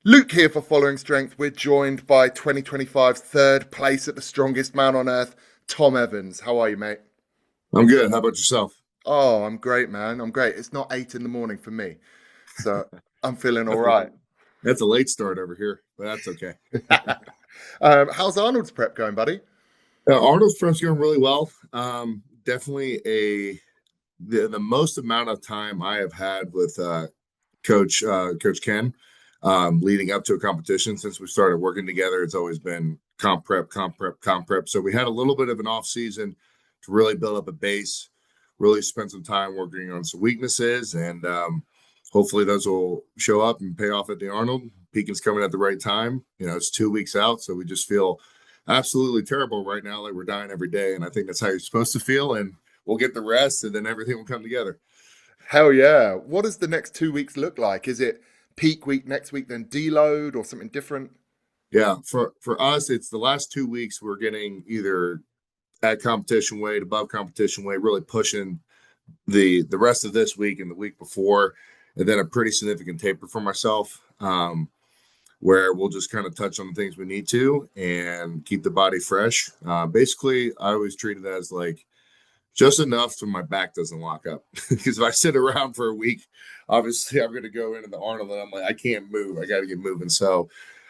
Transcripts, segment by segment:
Luke here for Following Strength. We're joined by 2025 third place at the strongest man on earth, Tom Evans. How are you, mate? I'm good. How about yourself? Oh, I'm great, man. I'm great. It's not 8 in the morning for me, so I'm feeling all That's a, right. that's a late start over here, but that's okay. How's Arnold's prep going, buddy? Arnold's prep's going really well. Definitely the most amount of time I have had with Coach Ken leading up to a competition since we started working together. It's always been comp prep, comp prep, comp prep. So we had a little bit of an off season to really build up a base, really spend some time working on some weaknesses, and hopefully those will show up and pay off at the Arnold. Peaking's coming at the right time. It's 2 weeks out, so we just feel absolutely terrible right now, like we're dying every day. And I think that's how you're supposed to feel. And we'll get the rest, and then everything will come together. Hell yeah. What does the next 2 weeks look like? Is it peak week next week, then deload or something different? Yeah, for us, it's the last 2 weeks we're getting either at competition weight, above competition weight, really pushing the rest of this week and the week before, and then a pretty significant taper for myself, where we'll just kind of touch on the things we need to and keep the body fresh. Basically, I always treat it as like just enough so my back doesn't lock up. Because if I sit around for a week, obviously I'm going to go into the Arnold and I'm like, I can't move. I got to get moving. So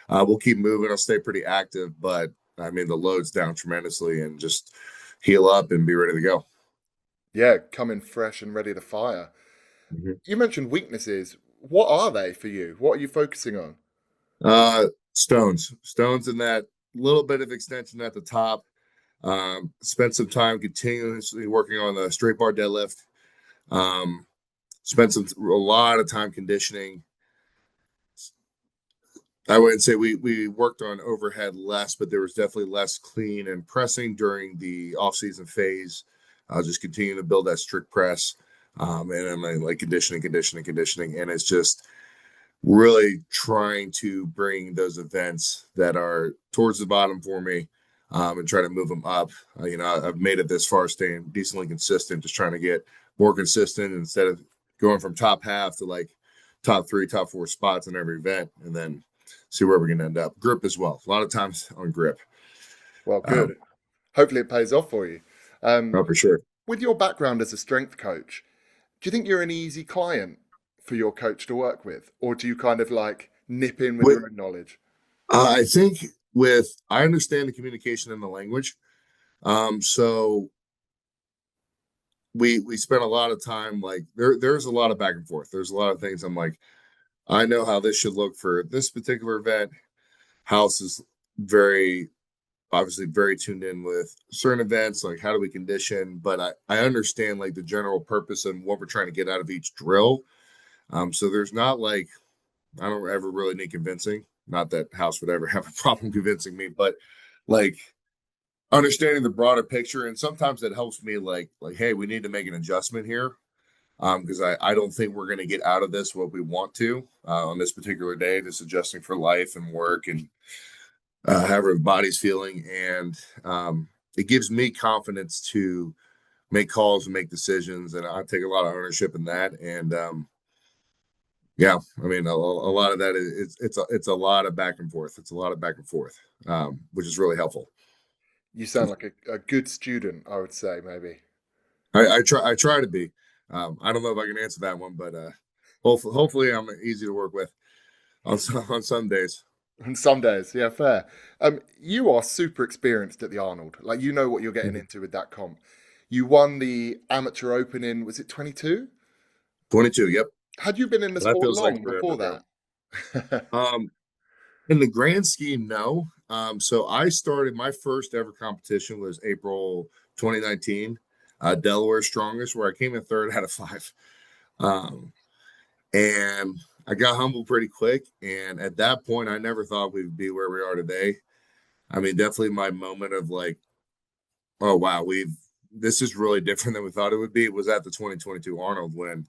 we'll keep moving. I'll stay pretty active, but I mean, the load's down tremendously and just heal up and be ready to go. Yeah, coming fresh and ready to fire. Mhm. You mentioned weaknesses. What are they for you? What are you focusing on? Stones in that little bit of extension at the top. Spent some time continuously working on the straight bar deadlift. Um, spent a lot of time conditioning. I wouldn't say we worked on overhead less, but there was definitely less clean and pressing during the off season phase. I'll just continue to build that strict press, and I'm like conditioning, and it's just really trying to bring those events that are towards the bottom for me, and try to move them up. I've made it this far, staying decently consistent, just trying to get more consistent instead of going from top half to like top three, top four spots in every event, and then see where we're going to end up. Grip as well. A lot of times on grip. Well, Um, good. Hopefully, it pays off for you. Um, oh, for sure. with your background as a strength coach, do you think you're an easy client for your coach to work with, or do you kind of like nip in with With, your own knowledge? I think I understand the communication and the language. So we spent a lot of time like there's a lot of back and forth. There's a lot of things I'm like, I know how this should look for this particular event. House is very obviously very tuned in with certain events, like how do we condition, but I understand like the general purpose and what we're trying to get out of each drill. So there's not like I don't ever really need convincing. Not that House would ever have a problem convincing me, but like understanding the broader picture, and sometimes it helps me like hey, we need to make an adjustment here, because I don't think we're going to get out of this what we want to on this particular day, just adjusting for life and work and however the body's feeling. And it gives me confidence to make calls and make decisions. And I take a lot of ownership in that. And yeah, I mean, a lot of that is it's a lot of back and forth. It's a lot of back and forth, which is really helpful. You sound like a good student, I would say, maybe. I try to be. I don't know if I can answer that one, but hopefully I'm easy to work with on some days. On some days, yeah, fair. You are super experienced at the Arnold. Like, you know what you're getting into with that comp. You won the amateur open in, was it 22? 22. Yep. Had you been in the Well, that sport feels like long forever before ago. that? Um, in the grand scheme, no. So I started my first ever competition was April 2019, Delaware Strongest, where I came in third out of five. Um, and I got humbled pretty quick. And at that point, I never thought we'd be where we are today. I mean, definitely my moment of like, oh wow, this is really different than we thought it would be. It was at the 2022 Arnold when,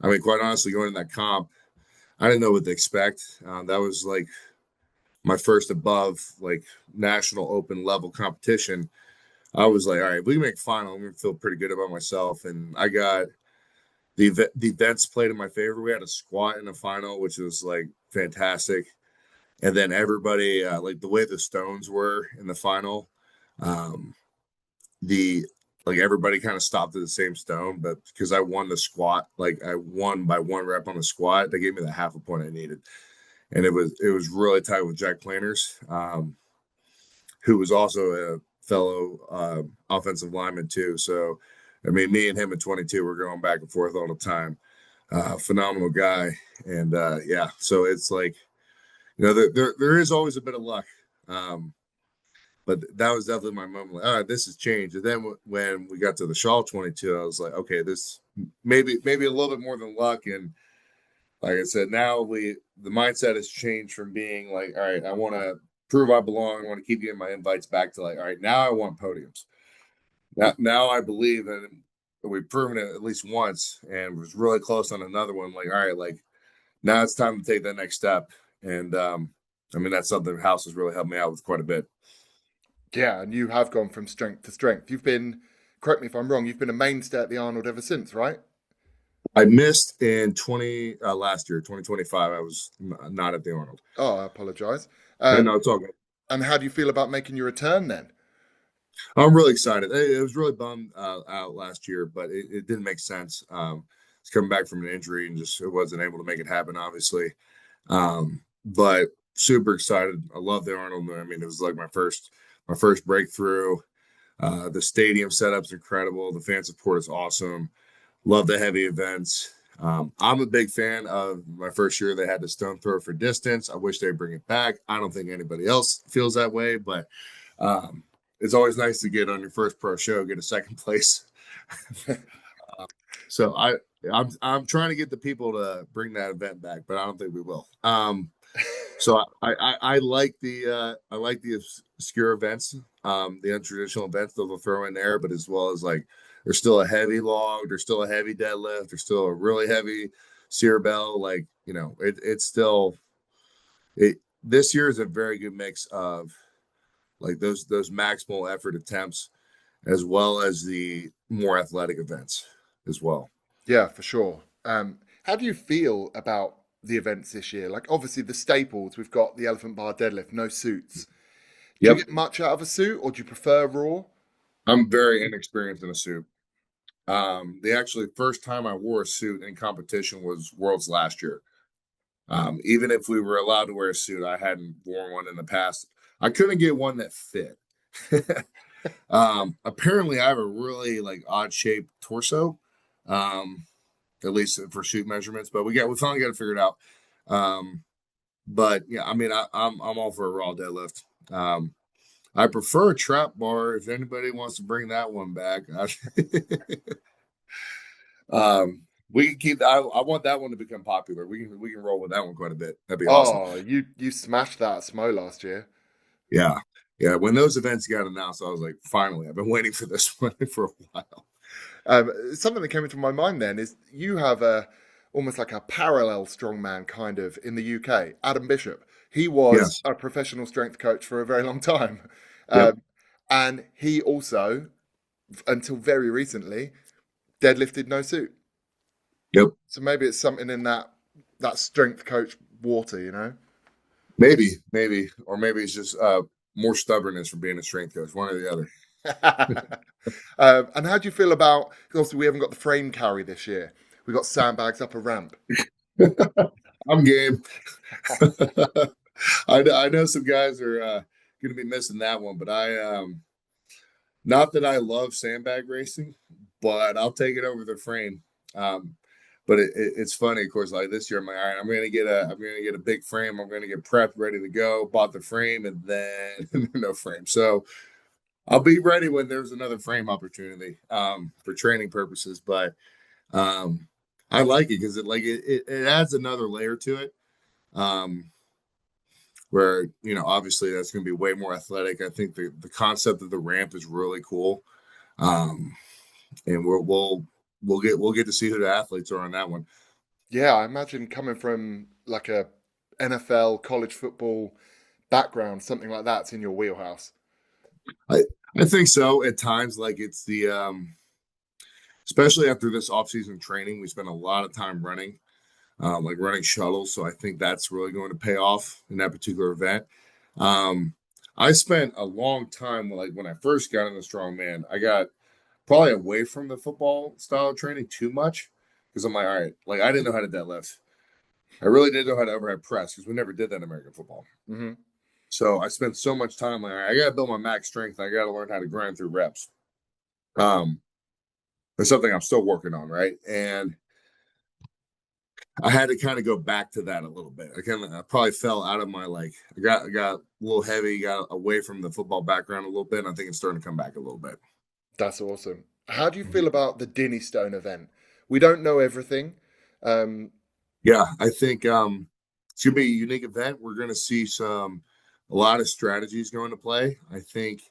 I mean, quite honestly, going in that comp, I didn't know what to expect. That was like my first above like national open level competition. I was like, all right, if we can make final, I'm gonna feel pretty good about myself. And I got the events played in my favor. We had a squat in the final, which was like fantastic. and then everybody like the way the stones were in the final, um, the like everybody kind of stopped at the same stone, but because I won the squat, like I won by 1 rep on the squat, they gave me the half a point I needed, and it was really tight with Jack Planners, who was also a fellow offensive lineman too. So, I mean, me and him at 22 were going back and forth all the time. Phenomenal guy, and yeah, so it's like there is always a bit of luck. But that was definitely my moment. Like, all right, this has changed. And then when we got to the Shaw 22, I was like, okay, this maybe a little bit more than luck. And like I said, now the mindset has changed from being like, all right, I want to prove I belong. I want to keep getting my invites back to like, all right, now I want podiums. Now I believe that we've proven it at least once and was really close on another one. Like, all right, like now it's time to take that next step. And I mean, that's something House has really helped me out with quite a bit. Yeah, and you have gone from strength to strength. You've been, correct me if I'm wrong, you've been a mainstay at the Arnold ever since, right? I missed in 20 last year, 2025. I was not at the Arnold. Oh, I apologise. And no, it's all good. And how do you feel about making your return then? I'm really excited. It was really bummed out last year, but it didn't make sense. It's coming back from an injury and just it wasn't able to make it happen, obviously. But super excited. I love the Arnold. I mean, it was like my first breakthrough. The stadium setup's incredible. The fan support is awesome. Love the heavy events. I'm a big fan of my first year. They had the stone throw for distance. I wish they'd bring it back. I don't think anybody else feels that way, but um, it's always nice to get on your first pro show, get a second place. So I'm trying to get the people to bring that event back, but I don't think we will. So I like the obscure events, the untraditional events that they'll throw in there, but as well as like there's still a heavy log, there's still a heavy deadlift, there's still a really heavy sear bell. Like it's still it. This year is a very good mix of like those maximal effort attempts as well as the more athletic events as well. Yeah, for sure. How do you feel about the events this year? Like, obviously, the staples, we've got the elephant bar deadlift, no suits. Do you Yep, get much out of a suit or do you prefer raw? I'm very inexperienced in a suit. The actually first time I wore a suit in competition was Worlds last year. Even if we were allowed to wear a suit, I hadn't worn one in the past. I couldn't get one that fit. Apparently, I have a really like odd shaped torso, um, at least for suit measurements. But we finally got to figure it out. Um, but yeah, I mean, I'm all for a raw deadlift. I prefer a trap bar if anybody wants to bring that one back. We can keep. I want that one to become popular. We can roll with that one quite a bit. That'd be awesome. Oh, you smashed that at Smo last year. Yeah, yeah. When those events got announced, I was like, finally, I've been waiting for this one for a while. Something that came into my mind then is you have a almost like a parallel strongman kind of in the UK, Adam Bishop. He was Yes. a professional strength coach for a very long time. Yep. Um, and he also, until very recently, deadlifted no suit. Yep. So maybe it's something in that strength coach water, you know? Maybe, or maybe it's just more stubbornness from being a strength coach. One or the other. And how do you feel about? 'Cause obviously, we haven't got the frame carry this year. We got sandbags up a ramp. I'm game. I know some guys are going to be missing that one, but not that I love sandbag racing, but I'll take it over the frame. But it's funny, of course. Like this year, I'm like, all right, I'm gonna get a big frame. I'm gonna get prepped, ready to go. Bought the frame, and then no frame. So I'll be ready when there's another frame opportunity for training purposes. But um, I like it because it adds another layer to it. Um, where obviously that's going to be way more athletic. I think the concept of the ramp is really cool, um, and we'll get to see who the athletes are on that one. Yeah, I imagine coming from like a NFL college football background, something like that's in your wheelhouse. I I think so at times. Like it's especially after this offseason training, we spent a lot of time running. like running shuttles. So I think that's really going to pay off in that particular event. Um, I spent a long time, like when I first got into strongman, I got probably away from the football style of training too much because I'm like, all right, like I didn't know how to deadlift. I really didn't know how to overhead press because we never did that in American football. Hmm. So I spent so much time like I got to build my max strength. I got to learn how to grind through reps. Um, that's something I'm still working on, right? And I had to kind of go back to that a little bit. I probably fell out of my like I got a little heavy, got away from the football background a little bit. And I think it's starting to come back a little bit. That's awesome. How do you feel about the Dinny Stone event? We don't know everything. Um, Yeah, I think it's gonna be a unique event. We're gonna see a lot of strategies going to play. I think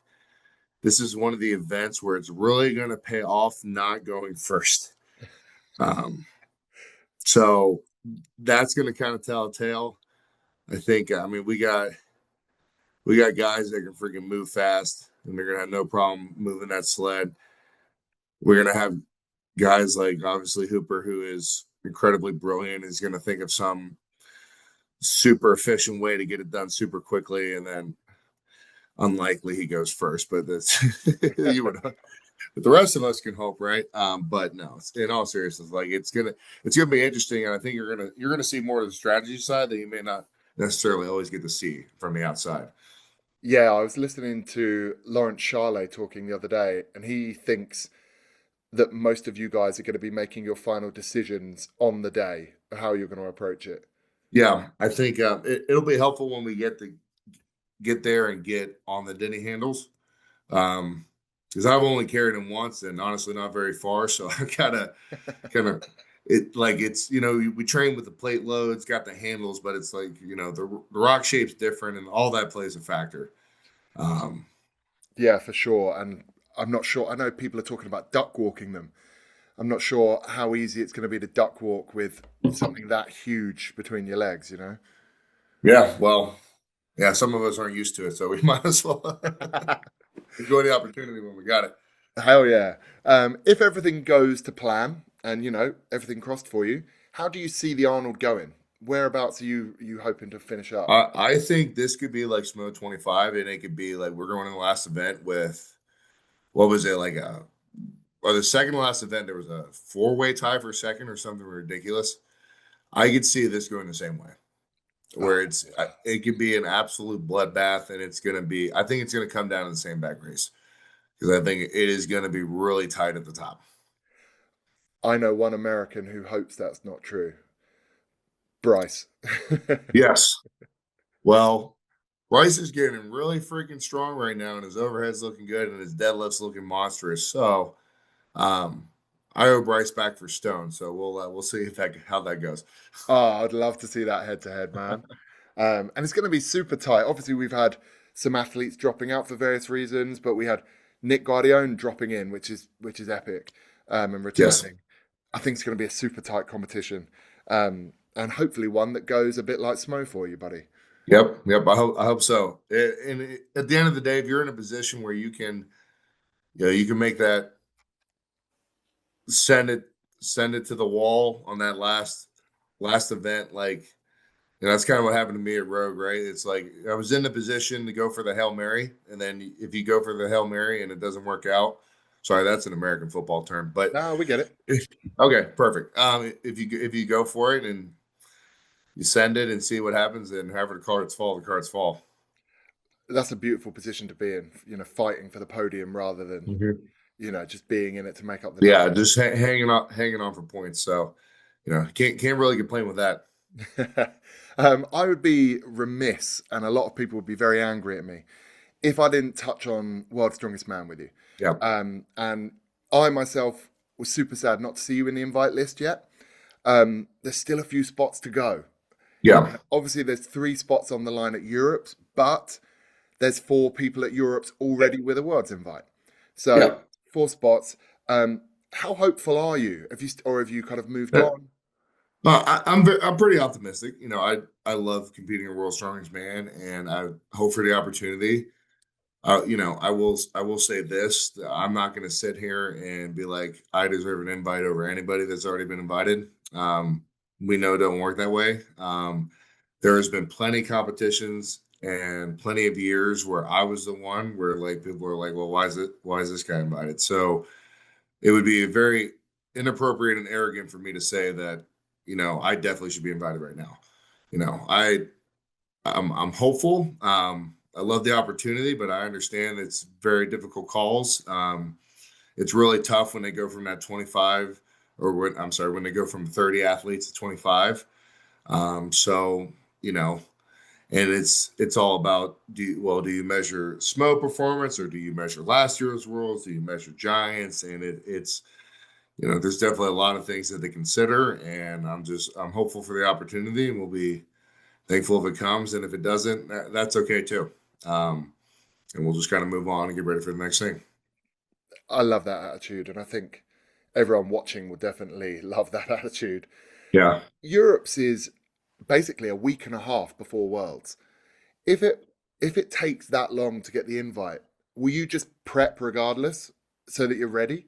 this is one of the events where it's really gonna pay off not going first. Um, so that's gonna kind of tell a tale. I think I mean we got guys that can freaking move fast and they're gonna have no problem moving that sled. We're gonna have guys like obviously Hooper, who is incredibly brilliant, is gonna think of some super efficient way to get it done super quickly, and then unlikely he goes first, but that's you would. But the rest of us can hope, right? But no, in all seriousness, like it's gonna be interesting, and I think you're gonna see more of the strategy side that you may not necessarily always get to see from the outside. yeah, I was listening to Lawrence Charlet talking the other day, and he thinks that most of you guys are going to be making your final decisions on the day of how you're going to approach it. Yeah, I think it'll be helpful when we get there and get on the Denny handles. Because I've only carried him once and honestly not very far, so I gotta kind of it like it's we train with the plate loads, got the handles, but it's like the rock shape's different and all that plays a factor. Um, Yeah, for sure. And I'm not sure. I know people are talking about duck walking them. I'm not sure how easy it's going to be to duck walk with something that huge between your legs, you know? yeah, well, yeah, some of us aren't used to it, so we might as well enjoy the opportunity when we got it. Hell yeah. If everything goes to plan and, everything crossed for you, how do you see the Arnold going? Whereabouts are you hoping to finish up? I think this could be like Smo 25, and it could be like we're going in the last event with what was it like a or the second to last event there was a four-way tie for second or something ridiculous. I could see this going the same way, where Oh, yeah. it could be an absolute bloodbath, and it's going to be. I think it's going to come down to the same back race because I think it is going to be really tight at the top. I know one American who hopes that's not true. Bryce. Yes. Well, Rice is getting really freaking strong right now, and his overhead's looking good, and his deadlift's looking monstrous. So, um, I owe Bryce back for Stone. So we'll see if how that goes. Oh, I'd love to see that head to head, man. And it's going to be super tight. Obviously, we've had some athletes dropping out for various reasons, but we had Nick Guardione dropping in, which is epic, and Yes. returning. I think it's going to be a super tight competition, and hopefully one that goes a bit like Smo for you, buddy. Yep. Yep. I hope so. And at the end of the day, if you're in a position where you can make that send it send it to the wall on that last event, like that's kind of what happened to me at Rogue, right? It's like I was in the position to go for the Hail Mary, and then if you go for the Hail Mary and it doesn't work out, sorry, that's an American football term, but No, we get it. okay, perfect. If you go for it and you send it and see what happens, and however the cards fall. That's a beautiful position to be in, fighting for the podium rather than, Mhm. just being in it to make up the Yeah, difference. just hanging on for points. So can't really complain with that. I would be remiss, and a lot of people would be very angry at me if I didn't touch on World's Strongest Man with you. Yeah, And I myself was super sad not to see you in the invite list yet. There's still a few spots to go. yeah, Obviously, there's 3 spots on the line at Europe's, but there's 4 people at Europe's already with a World's invite. So yeah. 4 spots. How hopeful are you? Have you kind of moved Uh, on? I'm pretty optimistic. I love competing in World Strongest Man, and I hope for the opportunity. I will say this: I'm not going to sit here and be like I deserve an invite over anybody that's already been invited. we know don't work that way. There has been plenty of competitions and plenty of years where I was the one where like people are like, well, why is this guy invited? So it would be very inappropriate and arrogant for me to say that, I definitely should be invited right now. You know, I'm hopeful. I love the opportunity, but I understand it's very difficult calls. It's really tough when they go from that 25 I'm sorry, when they go from 30 athletes to 25. So, you know, and it's all about do you measure SMO performance or do you measure last year's worlds? Do you measure giants? And it's there's definitely a lot of things that they consider, and I'm hopeful for the opportunity, and we'll be thankful if it comes, and if it doesn't, that's okay too. Um, and we'll just kind of move on and get ready for the next thing. I love that attitude, and I think everyone watching will definitely love that attitude. Yeah, Europe's is basically a week and a half before Worlds. If it if it takes that long to get the invite, will you just prep regardless so that you're ready?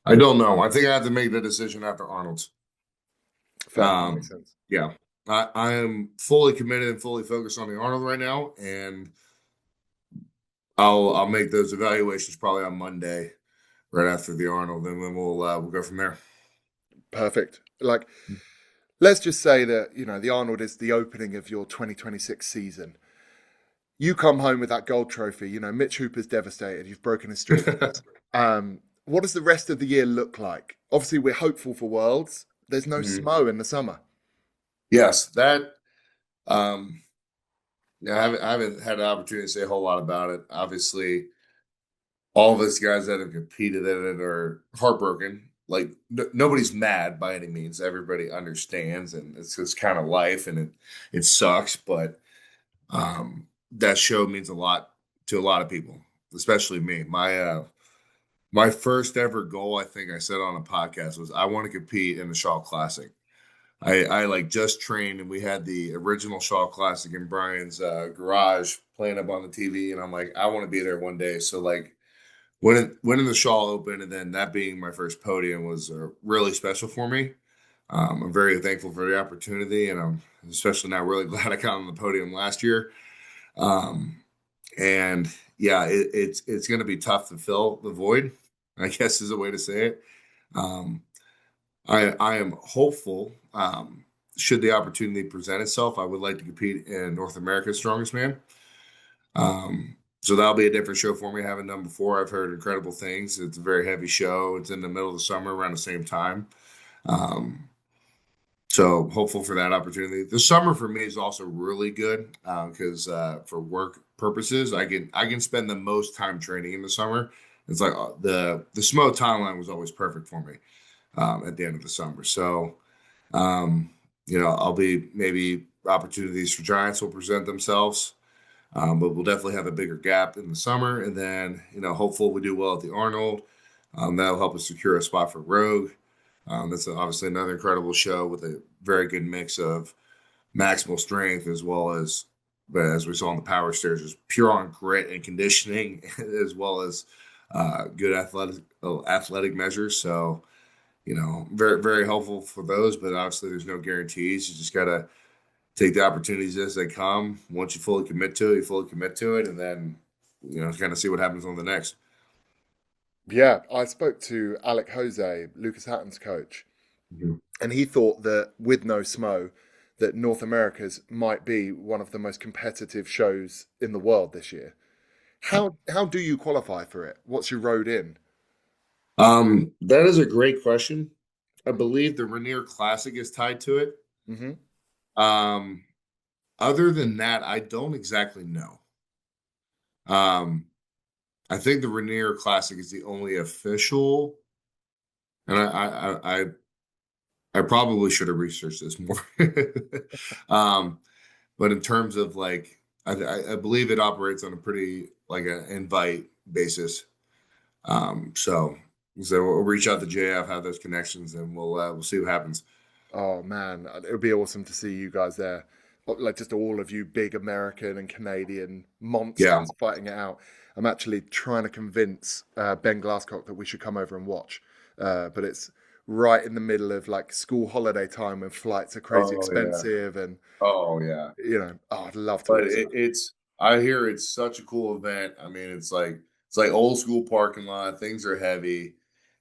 I don't know. I think I have to make the decision after Arnold's. Fair, makes sense. Yeah, I am fully committed and fully focused on the Arnold right now, and I'll make those evaluations probably on Monday, right after the Arnold, and then we'll go from there. Perfect. Like, let's just say that, the Arnold is the opening of your 2026 season. You come home with that gold trophy, Mitch Hooper's devastated, you've broken his streak. What does the rest of the year look like? Obviously, we're hopeful for Worlds. There's no Mhm. SMO in the summer. Yes, that. Um, yeah, I haven't had an opportunity to say a whole lot about it. Obviously, all of us guys that have competed in it are heartbroken. Like nobody's mad by any means. Everybody understands, and it's just kind of life, and it sucks. But that show means a lot to a lot of people, especially me. My first ever goal, I think I said on a podcast, was I want to compete in the Shaw Classic. I like just trained and we had the original Shaw Classic in Brian's garage playing up on the TV, and I'm like, I want to be there one day. So like winning the Shaw Open and then that being my first podium was really special for me. I'm very thankful for the opportunity, and I'm especially now really glad I got on the podium last year. Um, and yeah, it's going to be tough to fill the void, I guess is a way to say it. Um, I am hopeful. Should the opportunity present itself, I would like to compete in North America's Strongest Man. So that'll be a different show for me. I haven't done before. I've heard incredible things. It's a very heavy show. It's in the middle of the summer around the same time. Um, so hopeful for that opportunity. The summer for me is also really good because for work purposes, I can spend the most time training in the summer. It's like the SMO timeline was always perfect for me at the end of the summer. So um, I'll be maybe opportunities for Giants will present themselves, but we'll definitely have a bigger gap in the summer. And then, hopeful we do well at the Arnold. That'll help us secure a spot for Rogue. That's obviously another incredible show with a very good mix of maximal strength as well as, but as we saw on the power stairs, just pure on grit and conditioning, as well as good athletic measures. So, very, very helpful for those, but obviously there's no guarantees. You just got to take the opportunities as they come. Once you fully commit to it, you fully commit to it, and then, kind of see what happens on the next. Yeah, I spoke to Alec Jose, Lucas Hatton's coach, Mhm. and he thought that with no SMO, that North America's might be one of the most competitive shows in the world this year. How do you qualify for it? What's your road in? That is a great question. I believe the Rainier Classic is tied to it. Hmm. Um, Other than that, I don't exactly know. Um, I think the Rainier Classic is the only official, and I probably should have researched this more. um, but in terms of like, I believe it operates on a pretty like an invite basis. So we'll reach out to JF, have those connections, and we'll see what happens. Oh man, it would be awesome to see you guys there. Like just all of you big American and Canadian Yeah. monsters fighting it out. I'm actually trying to convince Ben Glasscock that we should come over and watch, but it's right in the middle of like school holiday time when flights are crazy Oh yeah. expensive, and Oh yeah. oh, I'd love to But watch that. it's I hear it's such a cool event. I mean, it's like old school parking lot. Things are heavy.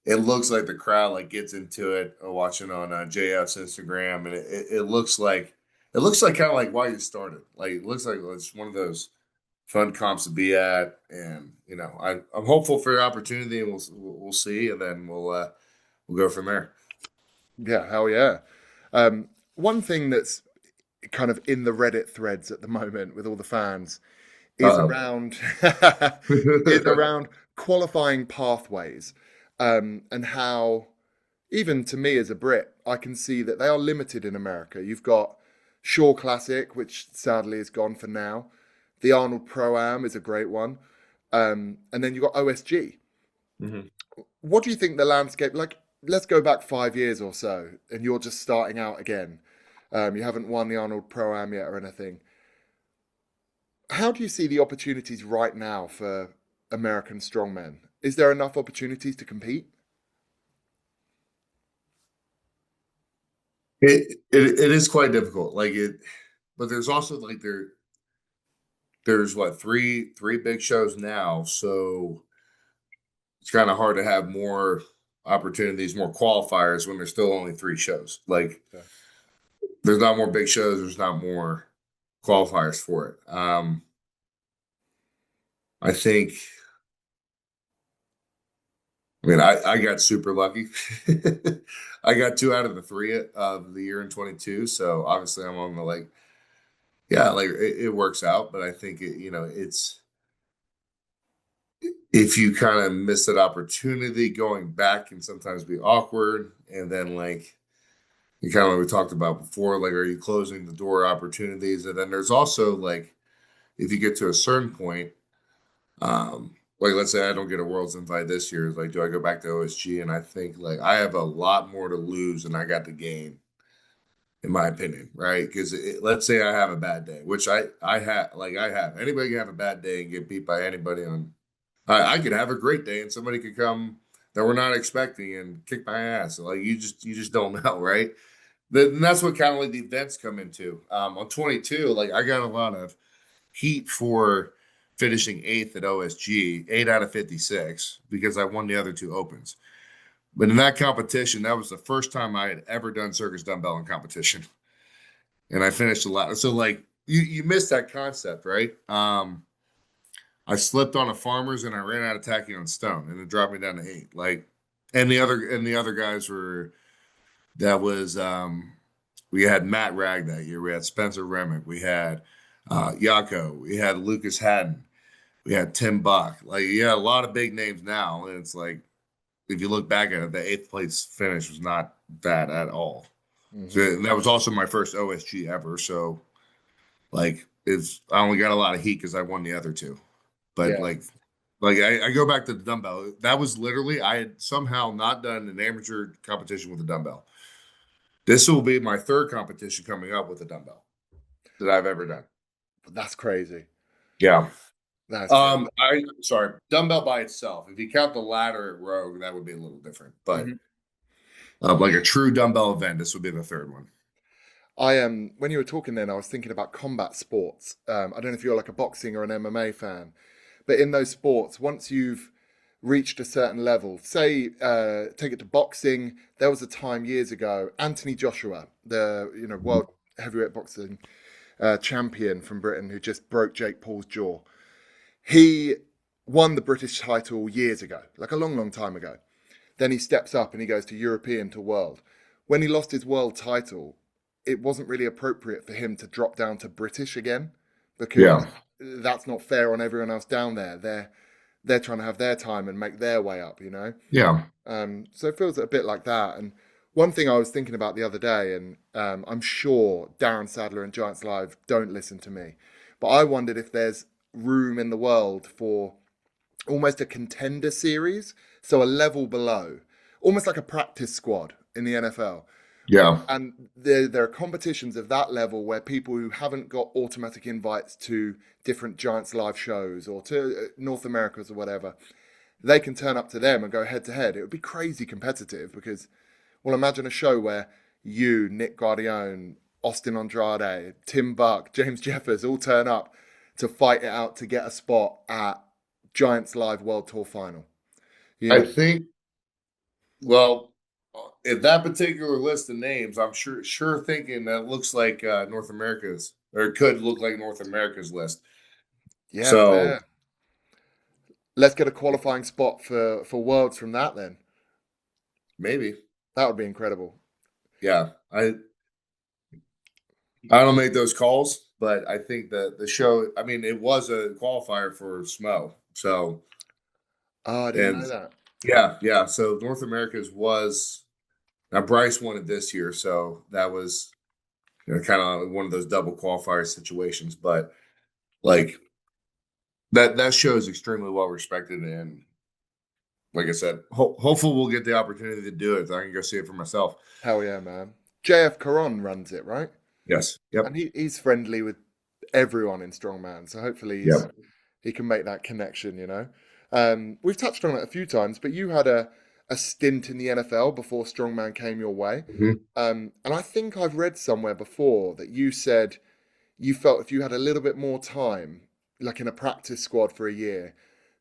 It looks like the crowd like gets into it. Watching on JF's Instagram, and it looks like kind of like why you started. Like it looks like it's one of those fun comps to be at, and I'm hopeful for the opportunity, and we'll see, and then we'll go from there. Yeah, hell yeah. One thing that's kind of in the Reddit threads at the moment with all the fans is Uh around is oh. around qualifying pathways, and how even to me as a Brit, I can see that they are limited in America. You've got Shore Classic, which sadly is gone for now. The Arnold Pro Am is a great one, and then you've got OSG. Mhm. What do you think the landscape like? Let's go back 5 years or so, and you're just starting out again. You haven't won the Arnold Pro Am yet or anything. How do you see the opportunities right now for American strongmen? Is there enough opportunities to compete? It is quite difficult. But there's also like there's what three big shows now, so it's kind of hard to have more opportunities, more qualifiers when there's still only three shows. Like Yeah. there's not more big shows, there's not more qualifiers for it. I think. I mean, I got super lucky. I got two out of the three of the year in 22. So obviously I'm on the yeah, like it works out. But I think it's if you kind of miss that opportunity, going back can sometimes be awkward. And then you kind of like we talked about before, like are you closing the door opportunities? And then there's also like if you get to a certain point, like let's say I don't get a world's invite this year, like do I go back to OSG? And I think like I have a lot more to lose than I got to gain, in my opinion, right? Because let's say I have a bad day, which I have. Anybody can have a bad day and get beat by anybody on. I could have a great day and somebody could come that we're not expecting and kick my ass. Like you just don't know, right? Then that's what kind of like the events come into. On 22, like I got a lot of heat for finishing eighth at OSG, 8 out of 56, because I won the other two opens. But in that competition, that was the first time I had ever done circus dumbbell in competition, and I finished a lot. So like you missed that concept, right? I slipped on a farmer's and I ran out of tacking on stone, and it dropped me down to eight. Like, and the other guys were that was we had Matt Ragg that year. We had Spencer Remick. We had Yako. We had Lucas Haddon. We had Tim Buck. Like, yeah, a lot of big names now. And it's like, if you look back at it, the eighth place finish was not bad at all. So Hmm. and that was also my first OSG ever. So, like, I only got a lot of heat because I won the other two. But Yeah, I go back to the dumbbell. That was literally I had somehow not done an amateur competition with a dumbbell. This will be my third competition coming up with a dumbbell that I've ever done. that's crazy. Yeah. That's crazy. I sorry, dumbbell by itself. If you count the ladder at Rogue, that would be a little different. But Hmm. like a true dumbbell event, this would be the third one. I am when you were talking then, I was thinking about combat sports. I don't know if you're like a boxing or an MMA fan, but in those sports, once you've reached a certain level, say take it to boxing, there was a time years ago, Anthony Joshua, the world heavyweight boxing champion from Britain, who just broke Jake Paul's jaw. He won the British title years ago, like a long, long time ago. Then he steps up and he goes to European to world. When he lost his world title, it wasn't really appropriate for him to drop down to British again because Yeah. that's not fair on everyone else down there. They're trying to have their time and make their way up. Yeah. So it feels a bit like that. And one thing I was thinking about the other day, and I'm sure Darren Sadler and Giants Live don't listen to me, but I wondered if there's room in the world for almost a contender series, so a level below, almost like a practice squad in the NFL. Yeah. And there are competitions of that level where people who haven't got automatic invites to different Giants live shows or to North Americas or whatever, they can turn up to them and go head to head. It would be crazy competitive because Well, imagine a show where you, Nick Guardione, Austin Andrade, Tim Buck, James Jeffers all turn up to fight it out to get a spot at Giants Live World Tour Final. You I know, think, well, in that particular list of names, I'm sure thinking that looks like North America's, or it could look like North America's list. yeah, So fair. Let's get a qualifying spot for Worlds from that then. maybe, That would be incredible. yeah. I don't make those calls, but I think that the show. I mean, it was a qualifier for Smo. So Oh, I didn't and know that. yeah. So North America's was now Bryce won it this year, so that was kind of one of those double qualifier situations. But like that show is extremely well respected, and like I said, hopefully we'll get the opportunity to do it. So I can go see it for myself. Hell yeah, man. JF Caron runs it, right? Yes. Yep. And he's friendly with everyone in Strongman, so hopefully Yep. he can make that connection, you know. We've touched on it a few times, but you had a stint in the NFL before Strongman came your way. Mhm. And I think I've read somewhere before that you said you felt if you had a little bit more time, like in a practice squad for a year,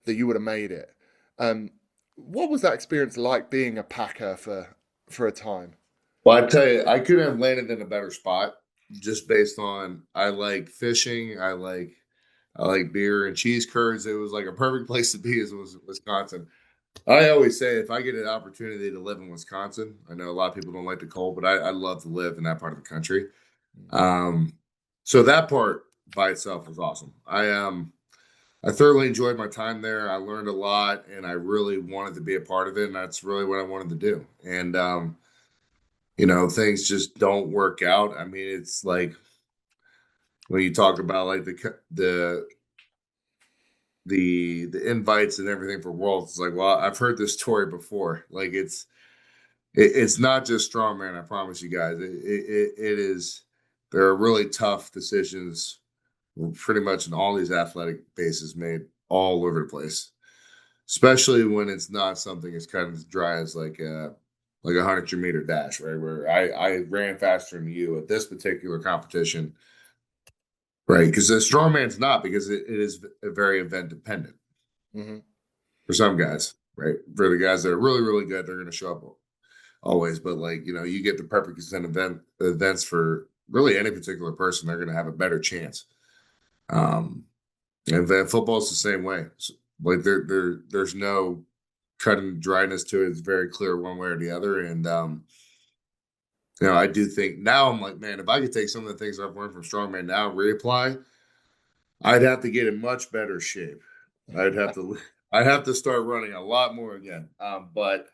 that you would have made it. Um, what was that experience like being a Packer for a time? Well, I tell you, I couldn't have landed in a better spot just based on I like fishing, I like beer and cheese curds. It was like a perfect place to be as was Wisconsin. I always say if I get an opportunity to live in Wisconsin, I know a lot of people don't like the cold, but I love to live in that part of the country. Um, so that part by itself was awesome. I thoroughly enjoyed my time there. I learned a lot, and I really wanted to be a part of it, and that's really what I wanted to do. And things just don't work out. I mean, it's like when you talk about like the invites and everything for Worlds. It's like, well, I've heard this story before. Like it's not just strongman. I promise you guys, it is. There are really tough decisions, pretty much in all these athletic bases made all over the place, especially when it's not something as kind of as dry as like a 100-meter dash, right? Where I ran faster than you at this particular competition, right? Because the strongman's not because it is very event dependent Hmm. for some guys, right? For the guys that are really really good, they're going to show up always. But like you get the perfect percent events for really any particular person, they're going to have a better chance. Um, and then football's the same way. So, like there's no cut and dryness to it. It's very clear one way or the other. And I do think now I'm like, man, if I could take some of the things I've learned from strongman now and reapply, I'd have to get in much better shape. I'd have to I'd have to start running a lot more again. But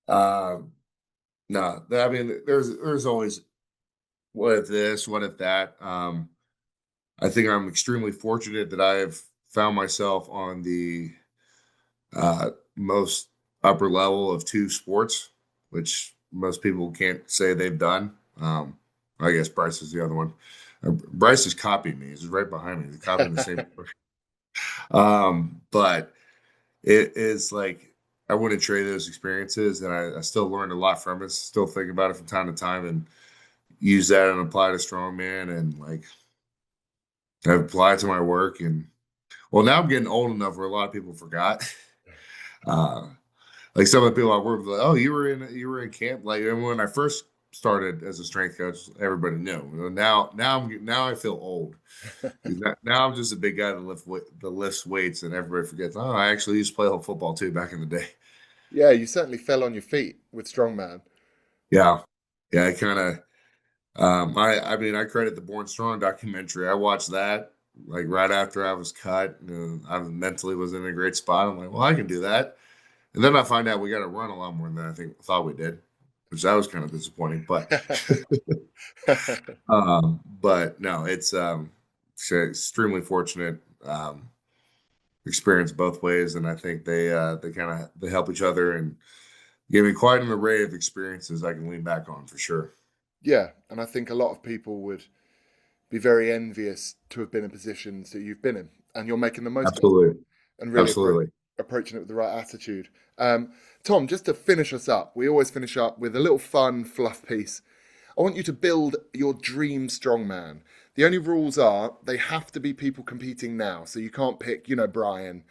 um, no, I mean, there's always what if this, what if that. I think I'm extremely fortunate that I have found myself on the most upper level of two sports, which most people can't say they've done. I guess Bryce is the other one. Bryce is copying me. He's right behind me. He's copying the same. But it is like I wouldn't trade those experiences, and I still learned a lot from it. Still think about it from time to time, and use that and apply to strongman, and like I apply it to my work. And well, now I'm getting old enough where a lot of people forgot. Uh, like some of the people I work with, like, oh, you were in camp. Like and when I first started as a strength coach, everybody knew. Now I feel old. Now I'm just a big guy that lifts weights, and everybody forgets. Oh, I actually used to play football too back in the day. Yeah, you certainly fell on your feet with Strongman. Yeah, yeah. I kind of. I mean, I credit the Born Strong documentary. I watched that like right after I was cut. And I mentally was in a great spot. I'm like, well, I can do that. And then I find out we got to run a lot more than I thought we did, which that was kind of disappointing. But no, it's extremely fortunate experience both ways, and I think they kind of they help each other and give me quite an array of experiences I can lean back on for sure. Yeah, and I think a lot of people would be very envious to have been in positions that you've been in, and you're making the most of them Absolutely, and really absolutely. approaching it with the right attitude. Tom, just to finish us up, we always finish up with a little fun fluff piece. I want you to build your dream strongman. The only rules are they have to be people competing now. So you can't pick, Brian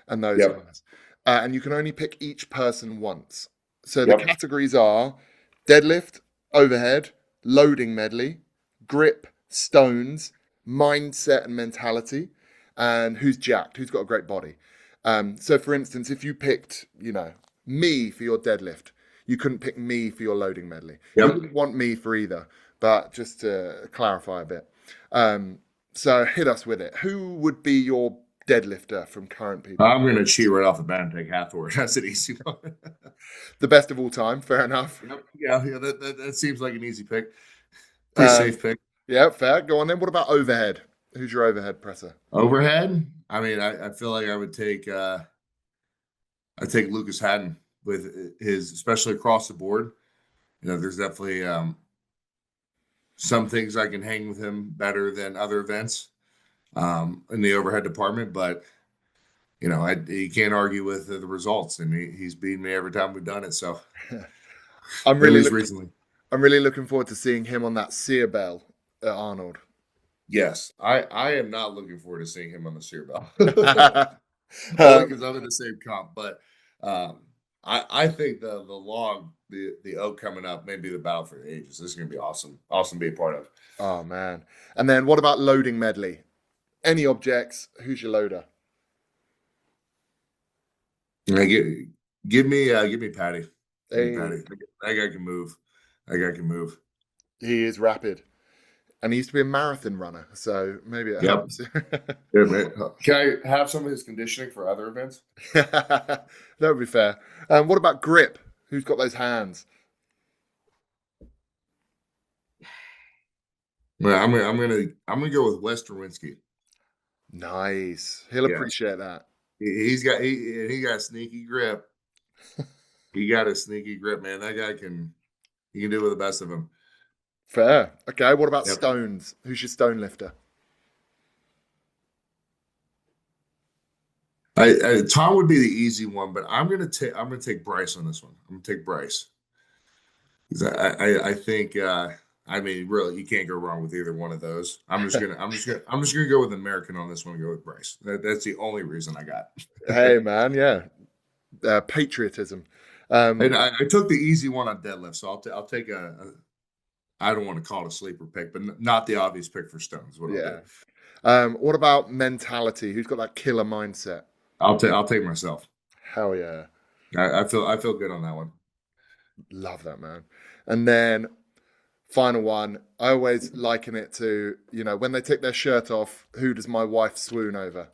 and those Yep. guys. And you can only pick each person once. So the Yep. categories are deadlift, overhead, loading medley, grip, stones, mindset and mentality, and who's jacked, who's got a great body. So, for instance, if you picked, me for your deadlift, you couldn't pick me for your loading medley. You Yep. wouldn't want me for either, but just to clarify a bit. So, hit us with it. Who would be your deadlifter from current people? I'm going to cheat right off the bat and take Hathor. That's an easy one. The best of all time, fair enough. Yep. Yeah. That seems like an easy pick. Pretty Um, safe pick. yeah, fair. Go on then. What about overhead? Who's your overhead presser? Overhead. I mean, I feel like I take Lucas Hatton with his, especially across the board. There's definitely some things I can hang with him better than other events in the overhead department, but you can't argue with the results, and he's beaten me every time we've done it. So I'm at really least looking. recently, I'm really looking forward to seeing him on that sear bell at Arnold. yes, I am not looking forward to seeing him on the Sear Bell, only um, because I'm in the same comp. But um, I think the oak coming up may be the battle for the ages. This is going to be awesome, awesome to be a part of. oh man! And then what about loading medley? Any objects? Who's your loader? And give me Patty. Give me Hey, Patty. That guy can move. That guy can move. he is rapid, and he used to be a marathon runner, so maybe it Yep. helps. Good man. Can I have some of his conditioning for other events? That would be fair. What about grip? Who's got those hands? Yeah, I'm gonna go with Wes Derwinski. Nice. He'll Yeah, appreciate that. he got sneaky grip. He got a sneaky grip, man. That guy he can do with the best of them. Fair. Okay. What about Yep. stones? Who's your stone lifter? Tom would be the easy one, but I'm gonna take Bryce on this one. I'm gonna take Bryce. 'Cause I think I mean really you can't go wrong with either one of those. I'm just gonna go with American on this one and go with Bryce. That's the only reason I got. Hey, man. Yeah. Patriotism. And Um, I took the easy one on deadlift, so I'll take I don't want to call it a sleeper pick, but not the obvious pick for Stones. What I'll do. yeah. What about mentality? Who's got that killer mindset? I'll take myself. Hell yeah. I feel good on that one. Love that, man. And then final one, I always liken it to, when they take their shirt off, who does my wife swoon over?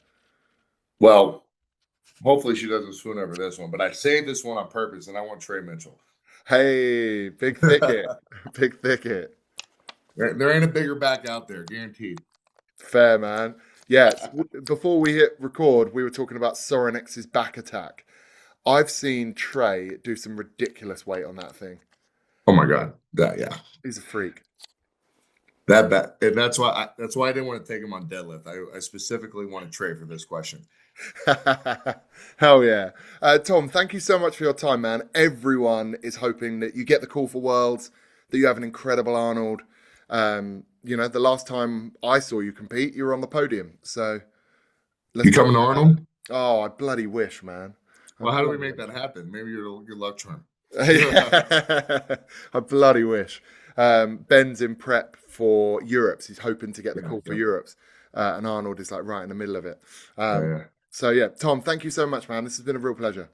Well, hopefully she doesn't swoon over this one, but I saved this one on purpose, and I want Trey Mitchell. Hey, big thicket. Big thicket. There ain't a bigger back out there, guaranteed. Fair, man. Yes. Before we hit record, we were talking about Sorenex's back attack. I've seen Trey do some ridiculous weight on that thing. Oh my god, that yeah, He's a freak. that bet, and that's why I didn't want to take him on deadlift. I specifically wanted Trey for this question. Hell yeah. Tom, thank you so much for your time, man. Everyone is hoping that you get the call for Worlds, that you have an incredible Arnold. The last time I saw you compete, you were on the podium. So let's You go. coming to Arnold? Oh, I bloody wish, man. I Well, how do we bloody make wish. that happen? Maybe you're a good luck charm. I bloody wish. Ben's in prep for Europe's. He's hoping to get the Yeah, call for yeah, Europe's. And Arnold is like right in the middle of it. yeah, Um, yeah. so, yeah, Tom, thank you so much, man. This has been a real pleasure.